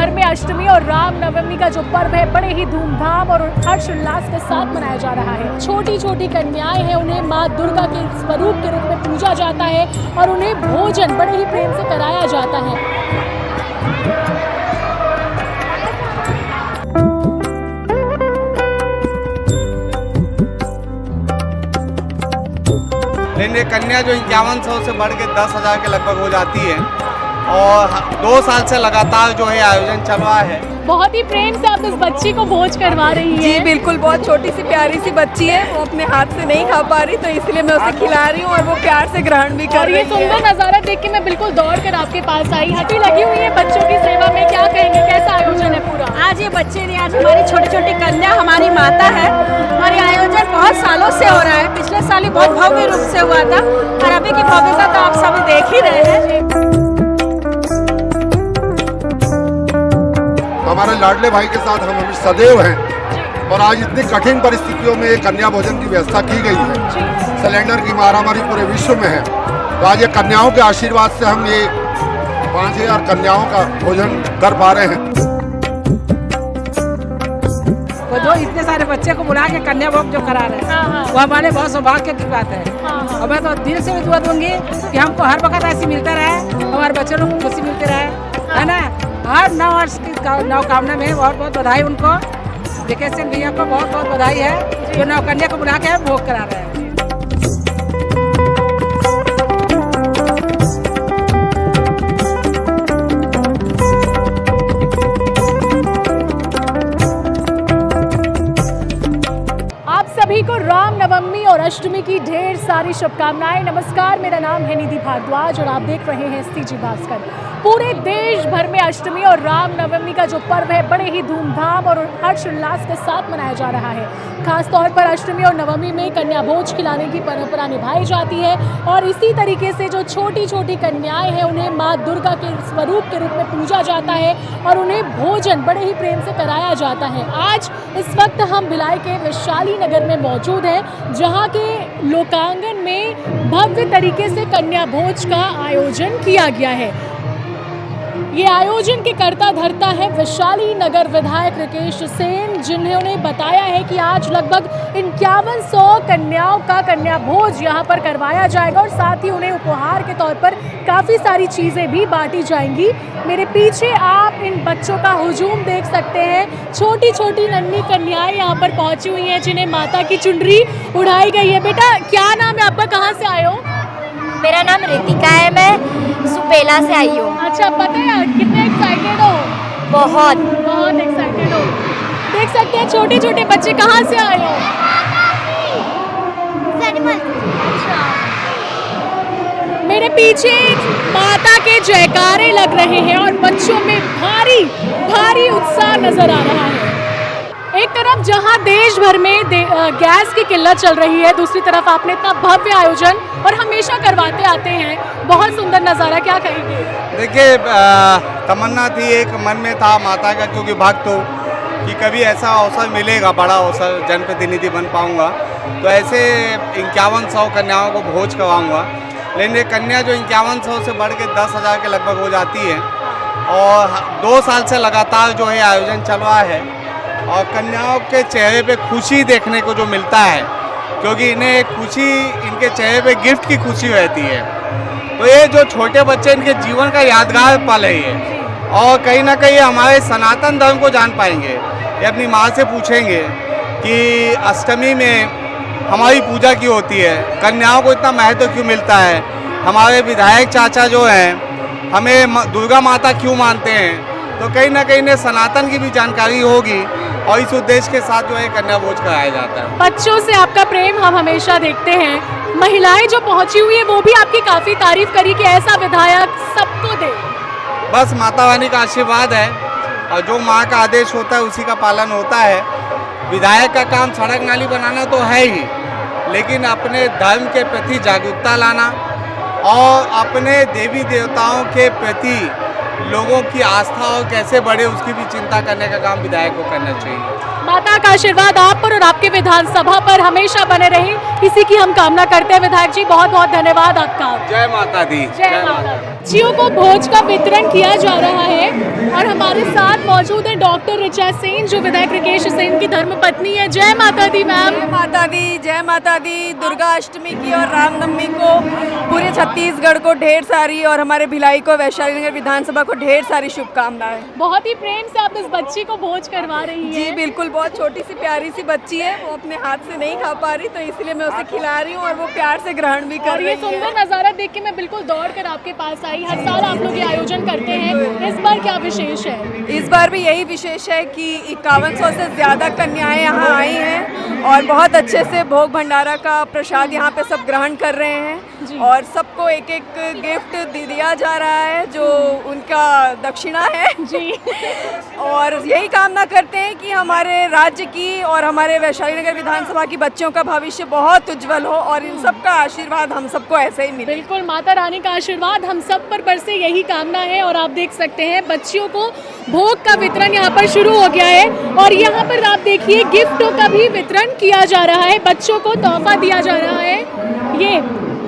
भर में अष्टमी और रामनवमी का जो पर्व है बड़े ही धूमधाम और हर्षोल्लास के साथ मनाया जा रहा है। छोटी छोटी कन्याएं हैं, उन्हें माँ दुर्गा के स्वरूप के रूप में पूजा जाता है और उन्हें भोजन बड़े ही प्रेम से कराया जाता है। लेकिन ये कन्या जो 5100 से बढ़ के 10,000 के लगभग हो जाती है और 2 साल से लगातार जो है आयोजन चल रहा है। बहुत ही प्रेम से आप इस बच्ची को भोज करवा रही है। जी बिल्कुल, बहुत छोटी सी प्यारी सी बच्ची है, वो अपने हाथ से नहीं खा पा रही तो इसलिए मैं उसे खिला रही हूँ और वो प्यार से ग्रहण भी कर रही है। ये सुंदर नज़ारा देख के मैं बिल्कुल दौड़ कर आपके पास आई। हटी लगी हुई है बच्चों की सेवा में, क्या कहेंगे, कैसा आयोजन है पूरा? आज ये बच्चे ने, आज हमारी छोटी छोटी कन्या हमारी माता है और ये आयोजन बहुत सालों से हो रहा है। पिछले साल ही बहुत भव्य रूप से हुआ था और अभी की भव्यता तो आप सभी देख ही रहे हैं। हमारे लाडले भाई के साथ हम सदैव हैं और आज इतनी कठिन परिस्थितियों में कन्या भोजन की व्यवस्था की गई है। सिलेंडर की महामारी पूरे विश्व में है, तो आज ये कन्याओं के आशीर्वाद से हम ये 5000 कन्याओं का भोजन कर पा रहे हैं। वो जो इतने सारे बच्चे को बुला के कन्या भोग जो करा रहे हैं वो हमारे बहुत सौभाग्य की बात है। और मैं तो दिल से दुआ दूंगी कि हमको हर वक्त ऐसी मिलता रहे, हमारे बच्चों को खुशी मिलती रहे, है ना। हर नव वर्ष की नवकामना में बहुत बहुत बधाई उनको, विकेश सिंह भैया को बहुत बहुत बधाई है जो नवकन्या को बुला के भोग करा रहे हैं। सभी को रामनवमी और अष्टमी की ढेर सारी शुभकामनाएं। नमस्कार, मेरा नाम है निधि भारद्वाज और आप देख रहे हैं सीजी भास्कर। पूरे देश भर में अष्टमी और रामनवमी का जो पर्व है बड़े ही धूमधाम और हर्षोल्लास के साथ मनाया जा रहा है। खास तौर पर अष्टमी और नवमी में कन्या भोज खिलाने की परंपरा निभाई जाती है और इसी तरीके से जो छोटी छोटी कन्याएं हैं उन्हें माँ दुर्गा के स्वरूप के रूप में पूजा जाता है और उन्हें भोजन बड़े ही प्रेम से कराया जाता है। आज इस वक्त हम भिलाई के वैशाली नगर में मौजूद हैं, जहाँ के लोकांगन में भव्य तरीके से कन्या भोज का आयोजन किया गया है। ये आयोजन के कर्ता धर्ता है वैशाली नगर विधायक राकेश सेन, जिन्होंने बताया है कि आज लगभग 5100 कन्याओं का कन्या भोज यहाँ पर करवाया जाएगा और साथ ही उन्हें उपहार के तौर पर काफ़ी सारी चीज़ें भी बांटी जाएंगी। मेरे पीछे आप इन बच्चों का हुजूम देख सकते हैं। छोटी छोटी नन्ही कन्याएं यहाँ पर पहुँची हुई हैं जिन्हें माता की चुनरी उड़ाई गई है। बेटा क्या नाम है आपका, कहाँ से आए हो? मेरा नाम रितिका है, मैं सुपेला से आई हूँ। अच्छा, पता है कितने एक्साइटेड हो? बहुत बहुत एक्साइटेड हो। देख सकते हैं छोटे छोटे बच्चे। कहाँ से आए हो? अच्छा, मेरे पीछे माता के जयकारे लग रहे हैं और बच्चों में भारी भारी उत्साह नजर आ रहा है। एक तरफ जहां देश भर में गैस की किल्लत चल रही है, दूसरी तरफ आपने इतना भव्य आयोजन और हमेशा करवाते आते हैं, बहुत सुंदर नज़ारा, क्या कहेंगे? देखिए, तमन्ना थी, एक मन में था माता का, क्योंकि भक्त हो कि कभी ऐसा अवसर मिलेगा, बड़ा अवसर, जनप्रतिनिधि बन पाऊंगा तो ऐसे 5100 कन्याओं को भोज करवाऊंगा। लेकिन ये कन्या जो 5100 से बढ़ के 10,000 के लगभग हो जाती है और 2 साल से लगातार जो है आयोजन चल रहा है और कन्याओं के चेहरे पे खुशी देखने को जो मिलता है, क्योंकि इन्हें खुशी, इनके चेहरे पे गिफ्ट की खुशी रहती है। तो ये जो छोटे बच्चे, इनके जीवन का यादगार पल है ये, और कहीं ना कहीं हमारे सनातन धर्म को जान पाएंगे। ये अपनी माँ से पूछेंगे कि अष्टमी में हमारी पूजा क्यों होती है, कन्याओं को इतना महत्व क्यों मिलता है, हमारे विधायक चाचा जो हैं हमें दुर्गा माता क्यों मानते हैं। तो कहीं ना कहीं सनातन की भी जानकारी होगी और इस उद्देश्य के साथ जो है कन्या भोज कराया जाता है। बच्चों से आपका प्रेम हम हमेशा देखते हैं। महिलाएं जो पहुंची हुई है वो भी आपकी काफ़ी तारीफ करी कि ऐसा विधायक सबको दे। बस माता रानी का आशीर्वाद है और जो माँ का आदेश होता है उसी का पालन होता है। विधायक का काम सड़क नाली बनाना तो है ही, लेकिन अपने धर्म के प्रति जागरूकता लाना और अपने देवी देवताओं के प्रति लोगों की आस्था और कैसे बढ़े उसकी भी चिंता करने का काम विधायक को करना चाहिए। माता का आशीर्वाद आप पर और आपके विधानसभा पर हमेशा बने रहे, इसी की हम कामना करते हैं। विधायक जी बहुत बहुत धन्यवाद आपका। जय माता दी। जय माता दी। बच्चियों को भोज का वितरण किया जा रहा है और हमारे साथ मौजूद है डॉक्टर ऋचा सेन, जो विधायक राकेश सेन की धर्मपत्नी है। जय माता दी मैम। जय माता दी। दुर्गा अष्टमी की और रामनवमी को पूरे छत्तीसगढ़ को ढेर सारी, और हमारे भिलाई को, वैशाली नगर विधानसभा को ढेर सारी शुभकामनाएं। बहुत ही प्रेम से आप इस बच्ची को भोज करवा रही हैं। जी बिल्कुल, बहुत छोटी सी प्यारी सी बच्ची है, वो अपने हाथ से नहीं खा पा रही, तो इसलिए मैं उसे खिला रही हूँ और वो प्यार से ग्रहण भी कर और ये रही है। सुंदर नज़ारा देख के मैं बिल्कुल दौड़ कर आपके पास आई। हर साल आप लोग ये आयोजन करते हैं, इस बार क्या विशेष है? इस बार भी यही विशेष है कि 5100 से ज़्यादा कन्याएं यहाँ आई हैं और बहुत अच्छे से भोग भंडारा का प्रसाद यहाँ पे सब ग्रहण कर रहे हैं, और सबको एक एक गिफ्ट दिया जा रहा है जो उनका दक्षिणा है जी। और यही कामना करते हैं कि हमारे राज्य की और हमारे वैशाली नगर विधानसभा की बच्चों का भविष्य बहुत उज्जवल हो, और इन सब का आशीर्वाद हम सबको ऐसे ही मिले। बिल्कुल, माता रानी का आशीर्वाद हम सब पर बरसे, यही कामना है। और आप देख सकते हैं बच्चियों को भोग का वितरण यहाँ पर शुरू हो गया है, और यहाँ पर आप देखिए गिफ्टों का भी वितरण किया जा रहा है, बच्चों को तोहफा दिया जा रहा है। ये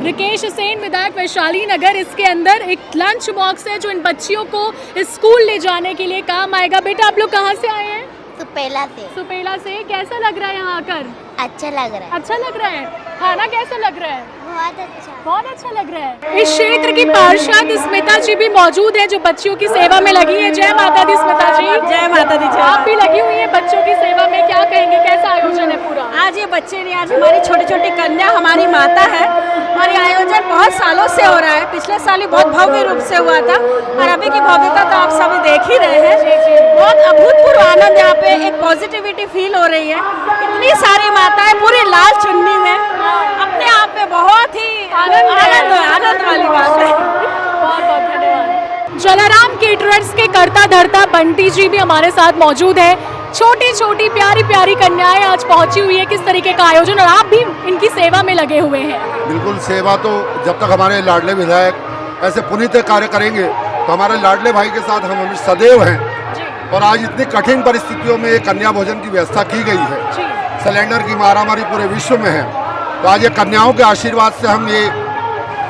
राकेश सेन विधायक वैशाली नगर, इसके अंदर एक लंच बॉक्स है जो इन बच्चियों को स्कूल ले जाने के लिए काम आएगा। बेटा आप लोग कहाँ से आए हैं? सुपेला से। सुपेला से। कैसा लग रहा है यहाँ आकर? अच्छा लग रहा है। अच्छा लग रहा है। खाना कैसा लग रहा है? बहुत अच्छा। बहुत अच्छा लग रहा है। इस क्षेत्र की पार्षद स्मिता जी भी मौजूद है, जो बच्चियों की सेवा में लगी है। जय माता दी स्मिता जी। जय माता दी। आप भी लगी हुई है बच्चों की सेवा में, क्या कहेंगे, कैसा आयोजन है पूरा? आज ये बच्चे ने, आज हमारी छोटी छोटी कन्या हमारी माता है, और ये आयोजन बहुत सालों से हो रहा है। पिछले साल ही बहुत भव्य रूप से हुआ था, और अभी की भव्यता तो आप सभी देख ही रहे हैं। बहुत अभूतपूर्व आनंद, यहाँ पे एक पॉजिटिविटी फील हो रही है। इतनी सारी माताएं पूरी लाल चुन्नी में, अपने आप में बहुत ही आनंद वाली बात है। बहुत बहुत धन्यवाद। जलाराम केटरर्स के करता धरता बंटी जी भी हमारे साथ मौजूद है। छोटी छोटी प्यारी प्यारी कन्याएं आज पहुंची हुई है, किस तरीके का आयोजन, और आप भी इनकी सेवा में लगे हुए हैं। बिल्कुल, सेवा तो जब तक हमारे लाडले विधायक ऐसे पुनीत कार्य करेंगे तो हमारे लाडले भाई के साथ हम सदैव हैं। और आज इतनी कठिन परिस्थितियों में कन्या भोजन की व्यवस्था की गई है। सिलेंडर की मारामारी पूरे विश्व में है, तो आज ये कन्याओं के आशीर्वाद से हम ये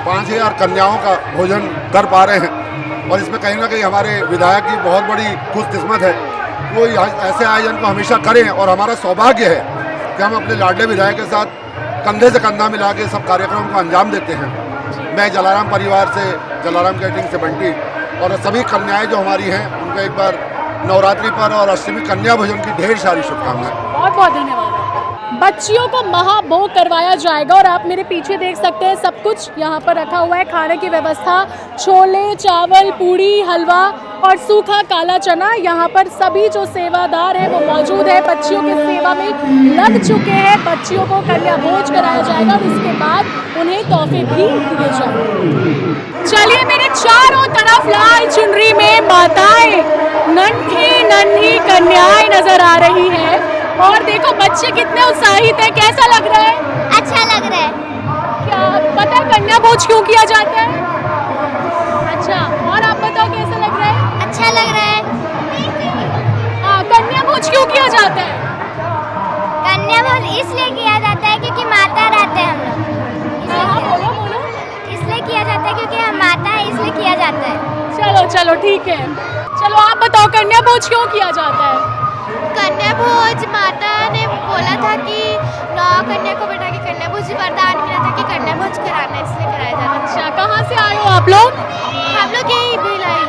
5000 कन्याओं का भोजन कर पा रहे हैं। और इसमें कहीं ना कहीं हमारे विधायक की बहुत बड़ी खुशकिस्मत है, वो ऐसे आयोजन को हमेशा करें। और हमारा सौभाग्य है कि हम अपने लाडले विधायक के साथ कंधे से कंधा मिला के सब कार्यक्रमों को अंजाम देते हैं। मैं जलाराम परिवार से, जलाराम कैटरिंग से बंटी, और सभी कन्याएं जो हमारी हैं उनको एक बार नवरात्रि पर और अष्टमी कन्या भोजन की ढेर सारी शुभकामनाएं। बहुत बहुत धन्यवाद। बच्चियों को महाभोग करवाया जाएगा, और आप मेरे पीछे देख सकते हैं सब कुछ यहाँ पर रखा हुआ है। खाने की व्यवस्था, छोले, चावल, पूड़ी, हलवा और सूखा काला चना, यहाँ पर सभी जो सेवादार हैं वो मौजूद है, बच्चियों की सेवा में लग चुके हैं। बच्चियों को कन्या भोज कराया जाएगा और उसके बाद उन्हें तोहफे भी दिए जाएंगे। चलिए, मेरे चारों तरफ लाल चुनरी में माताएं, नन्ही नन्ही कन्याएं नजर आ रही हैं, और देखो बच्चे कितने उत्साहित हैं। कैसा लग रहा है? अच्छा लग रहा है। क्या पता है कन्या भोज क्यों किया जाता है? अच्छा, और आप बताओ कैसा लग रहा है? अच्छा लग रहा है। हाँ, कन्या भोज क्यों किया जाता है? कन्या भोज इसलिए किया जाता है क्योंकि माता रहते हैं हम लोग। हाँ, बोलो बोलो। इसलिए किया जाता है क्योंकि हम माता है, इसलिए किया जाता है। चलो चलो ठीक है। चलो आप बताओ कन्या भोज क्यों किया जाता है? कन्या भोज, माता ने बोला था कि 9 कन्या को बैठा के कन्या भोज वरदान मिला था कि कन्या भोज कराना है, इसलिए कराया जाता है। अच्छा, कहाँ से आए हो आप लोग? हम लोग यही भिलाई।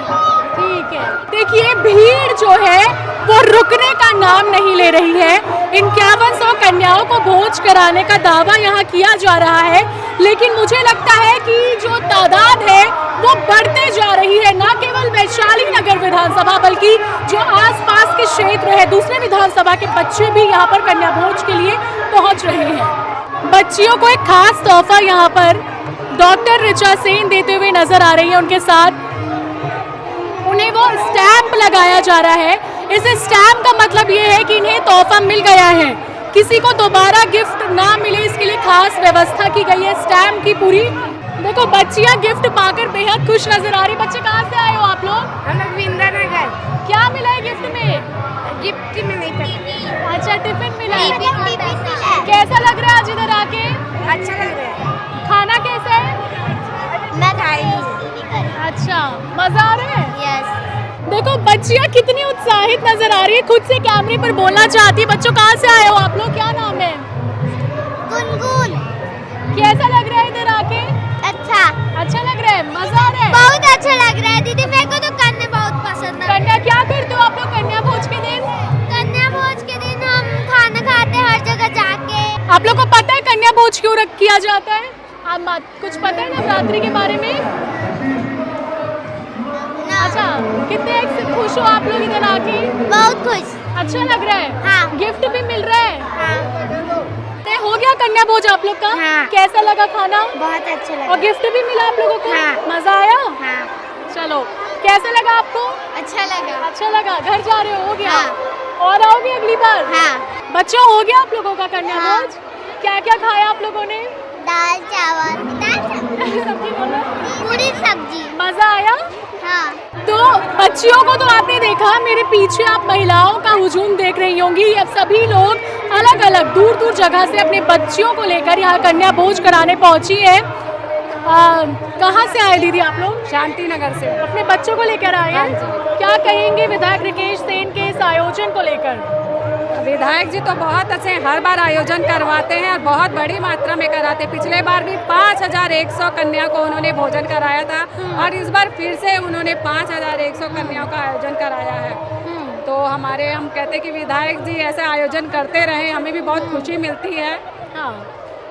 ठीक है। देखिए भीड़ जो है वो रुकने का नाम नहीं ले रही है। 5100 कन्याओं को भोज कराने का दावा यहाँ किया जा रहा है, लेकिन मुझे लगता है कि जो तादाद है वो बढ़ते जा रही है। न केवल वैशाली नगर विधानसभा बल्कि जो आसपास के क्षेत्र है, दूसरे विधानसभा के बच्चे भी यहाँ पर कन्या भोज के लिए पहुँच रहे हैं। बच्चियों को एक खास तोहफा यहाँ पर डॉक्टर ऋचा सेन देते हुए नजर आ रही है। उनके साथ उन्हें वो स्टैंप लगाया जा रहा है। इस स्टैम्प का मतलब ये है कि इन्हें तोहफा मिल गया है, किसी को दोबारा गिफ्ट ना मिले इसके लिए खास व्यवस्था की गई है स्टैम्प की पूरी। देखो बच्चियां गिफ्ट पाकर बेहद खुश नजर आ रही। बच्चे कहाँ से आए हो आप लोग? हम लोग विंद्यानगर। क्या मिला है गिफ्ट में? गिफ्ट में नहीं पता। अच्छा, टिफिन मिला है। टिफिन मिला। कैसा लग रहा है आज इधर आके? अच्छा लग रहा है। खाना कैसा है? मैं खाई। अच्छा, मजा आ रहा है? यस। देखो बच्चियाँ कितनी उत्साहित नजर आ रही है, खुद से कैमरे पर बोलना चाहती है। बच्चों कहाँ से आए हो आप लोग, क्या नाम है? गुनगुन। कैसा लग रहा है इधर आके? अच्छा लग रहा है, मजा आ रहा है? बहुत अच्छा लग रहा है दीदी, मेरे को तो कन्या बहुत पसंद है। कन्या क्या करते हो आप लोग कन्या भोज के दिन? कन्या भोज के दिन हम खाना खाते हैं हर जगह जाके। आप लोग को पता है कन्या भोज क्यों किया जाता है? आप कुछ पता है नवरात्रि के बारे में? अच्छा, कितने खुश हो आप लोग इधर आके? बहुत खुश। अच्छा लग रहा है? हाँ। गिफ्ट भी मिल रहा है? हाँ। हो गया कन्या भोज आप लोग का? हाँ। कैसा लगा खाना? बहुत अच्छा लगा। और गिफ्ट भी मिला आप लोगों को? हाँ। मजा आया? हाँ। चलो, कैसा लगा आपको? अच्छा लगा। अच्छा लगा। घर जा रहे हो गया? हाँ। और आओगे अगली बार? हाँ। बच्चों हो गया आप लोगों का कन्या हाँ। भोज? क्या क्या खाया आप लोगों ने? दाल चावल। सब्जी बोलो। पूरी सब्जी। मजा आया? हाँ। तो बच्चियों को तो आपने देखा, मेरे पीछे आप महिलाओं का हुजूम देख रही होंगी। अब सभी लोग अलग अलग दूर दूर जगह से अपने बच्चियों को लेकर यहाँ कन्या भोज कराने पहुँची है। कहाँ से आए दीदी आप लोग? शांति नगर से। अपने बच्चों को लेकर आए हैं। क्या कहेंगे विधायक राकेश सेन के इस आयोजन को लेकर? विधायक जी तो बहुत अच्छे हैं, हर बार आयोजन करवाते हैं और बहुत बड़ी मात्रा में कराते हैं। पिछले बार भी 5100 कन्या को उन्होंने भोजन कराया था और इस बार फिर से उन्होंने 5100 कन्याओं का आयोजन कराया है। तो हम कहते हैं कि विधायक जी ऐसे आयोजन करते रहे, हमें भी बहुत खुशी मिलती है। हाँ,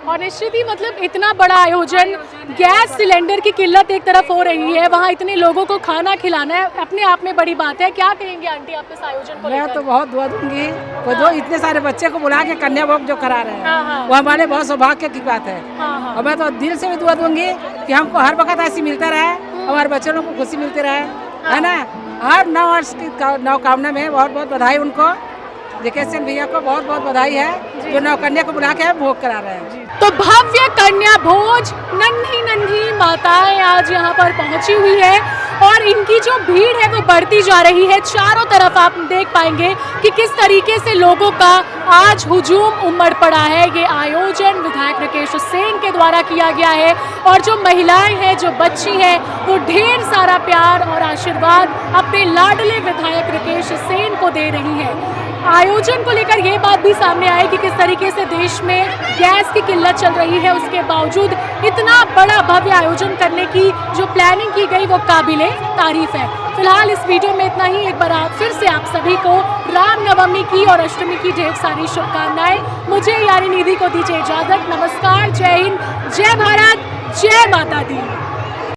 और निश्चित ही मतलब इतना बड़ा आयोजन, गैस सिलेंडर की किल्लत एक तरफ हो रही है, वहाँ इतने लोगों को खाना खिलाना है अपने आप में बड़ी बात है। क्या कहेंगे आंटी आप इस आयोजन को लेकर? मैं तो बहुत दुआ दूंगी, वो जो इतने सारे बच्चे को बुला के कन्या भोग जो करा रहे हाँ, हाँ। हैं वो हमारे बहुत सौभाग्य की बात है। हाँ। और मैं तो दिल से भी दुआ दूंगी कि हमको हर वक्त ऐसी मिलता रहे, हमारे बच्चों को खुशी मिलती रहे, है ना। हर नव वर्ष की नवकामना में बहुत बहुत बधाई उनको। जकेशन भैया को बहुत बहुत बधाई है जो नवकन्या को बुला के भोग करा रहे हैं। तो भव्य कन्या भोज, नन्ही नन्ही माताएं आज यहाँ पर पहुंची हुई है और इनकी जो भीड़ है वो बढ़ती जा रही है। चारों तरफ आप देख पाएंगे कि किस तरीके से लोगों का आज हुजूम उमड़ पड़ा है। ये आयोजन विधायक राकेश सेन के द्वारा किया गया है और जो महिलाएं हैं, जो बच्ची हैं, वो ढेर सारा प्यार और आशीर्वाद अपने लाडले विधायक राकेश सेन को दे रही हैं। आयोजन को लेकर ये बात भी सामने आई कि किस तरीके से देश में गैस की किल्लत चल रही है, उसके बावजूद इतना बड़ा भव्य आयोजन करने की जो प्लानिंग की गई वो काबिले तारीफ है। फिलहाल इस वीडियो में इतना ही। एक बार फिर से आप सभी को रामनवमी की और अष्टमी की ढेर सारी शुभकामनाएं। मुझे यानी निधि को दीजिए इजाजत। नमस्कार, जय हिंद, जय भारत, जय माता दी।